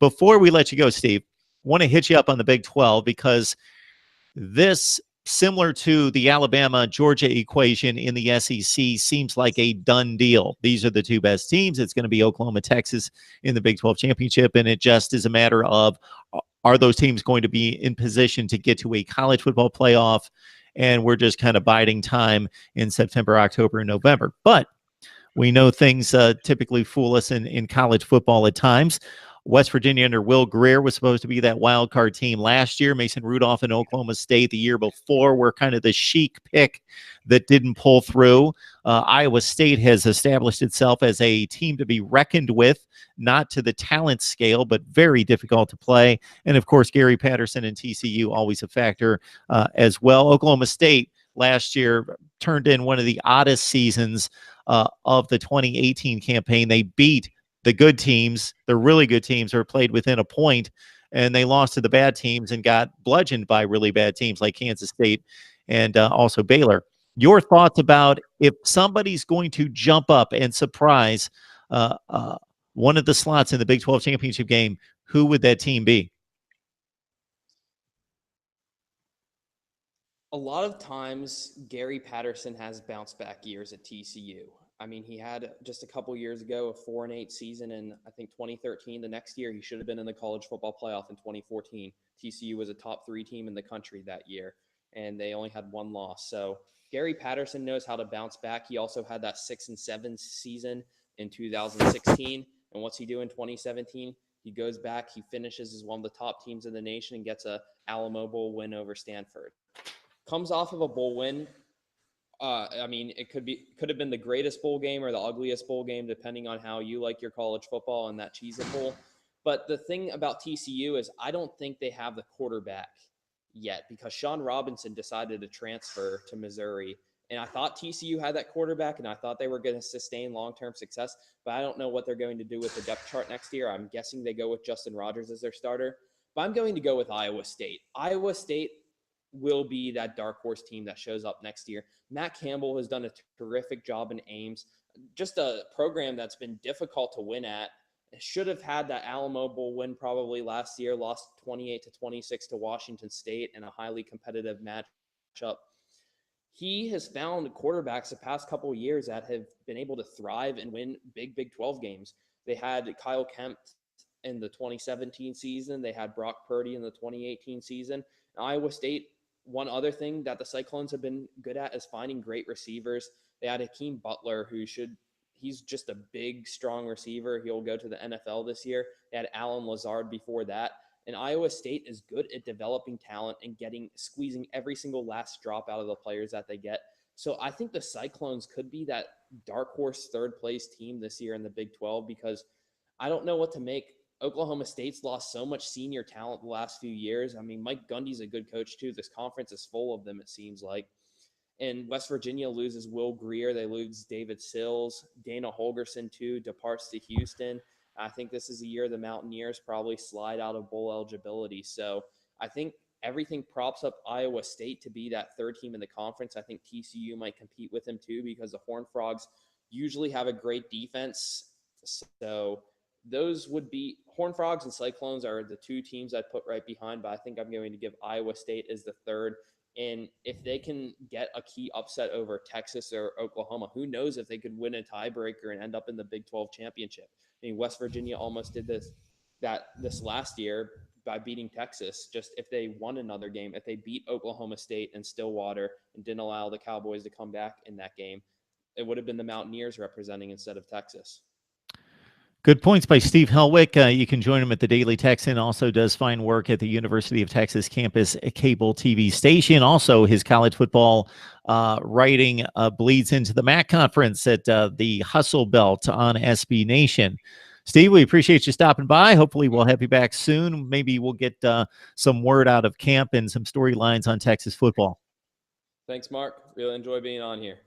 Before we let you go, Steve, want to hit you up on the Big 12 because this, similar to the Alabama-Georgia equation in the SEC, seems like a done deal. These are the two best teams. It's going to be Oklahoma, Texas in the Big 12 championship, and it just is a matter of, are those teams going to be in position to get to a college football playoff? And we're just kind of biding time in September, October, and November. But we know things typically fool us in college football at times. West Virginia under Will Grier was supposed to be that wild card team last year. Mason Rudolph and Oklahoma State the year before were kind of the chic pick that didn't pull through. Iowa State has established itself as a team to be reckoned with, not to the talent scale, but very difficult to play. And, of course, Gary Patterson and TCU always a factor as well. Oklahoma State last year turned in one of the oddest seasons of the 2018 campaign. They beat the good teams, the really good teams, are played within a point, and they lost to the bad teams and got bludgeoned by really bad teams like Kansas State and also Baylor. Your thoughts about if somebody's going to jump up and surprise one of the slots in the Big 12 championship game, who would that team be? A lot of times, Gary Patterson has bounced back years at TCU. I mean, he had just a couple years ago a 4-8 season in, I think, 2013. The next year, he should have been in the college football playoff in 2014. TCU was a top 3 team in the country that year, and they only had 1 loss. So Gary Patterson knows how to bounce back. He also had that 6-7 season in 2016. And what's he do in 2017? He goes back, he finishes as one of the top teams in the nation and gets a Alamo Bowl win over Stanford. Comes off of a bowl win. I mean, it could have been the greatest bowl game or the ugliest bowl game, depending on how you like your college football and that Cheez-It Bowl. But the thing about TCU is I don't think they have the quarterback yet because Sean Robinson decided to transfer to Missouri. And I thought TCU had that quarterback, and I thought they were going to sustain long-term success. But I don't know what they're going to do with the depth chart next year. I'm guessing they go with Justin Rogers as their starter. But I'm going to go with Iowa State. Iowa State will be that dark horse team that shows up next year. Matt Campbell has done a terrific job in Ames, just a program that's been difficult to win at. It should have had that Alamo Bowl win probably last year, lost 28-26 to Washington State in a highly competitive matchup. He has found quarterbacks the past couple of years that have been able to thrive and win big Big 12 games. They had Kyle Kemp in the 2017 season. They had Brock Purdy in the 2018 season. Iowa State, one other thing that the Cyclones have been good at is finding great receivers. They had Hakeem Butler, he's just a big, strong receiver. He'll go to the NFL this year. They had Alan Lazard before that. And Iowa State is good at developing talent and squeezing every single last drop out of the players that they get. So I think the Cyclones could be that dark horse third place team this year in the Big 12 because I don't know what to make. Oklahoma State's lost so much senior talent the last few years. I mean, Mike Gundy's a good coach too. This conference is full of them, it seems like. And West Virginia loses Will Grier. They lose David Sills. Dana Holgerson too departs to Houston. I think this is a year the Mountaineers probably slide out of bowl eligibility. So I think everything props up Iowa State to be that third team in the conference. I think TCU might compete with them too because the Horned Frogs usually have a great defense. So those would be Horned Frogs and Cyclones are the 2 teams I'd put right behind, but I think I'm going to give Iowa State as the third. And if they can get a key upset over Texas or Oklahoma, who knows if they could win a tiebreaker and end up in the Big 12 championship. I mean, West Virginia almost did this last year by beating Texas. Just if they won another game, if they beat Oklahoma State and Stillwater and didn't allow the Cowboys to come back in that game, it would have been the Mountaineers representing instead of Texas. Good points by Steve Helwick. You can join him at the Daily Texan. Also does fine work at the University of Texas campus cable TV station. Also, his college football writing bleeds into the MAC conference at the Hustle Belt on SB Nation. Steve, we appreciate you stopping by. Hopefully we'll have you back soon. Maybe we'll get some word out of camp and some storylines on Texas football. Thanks, Mark. Really enjoy being on here.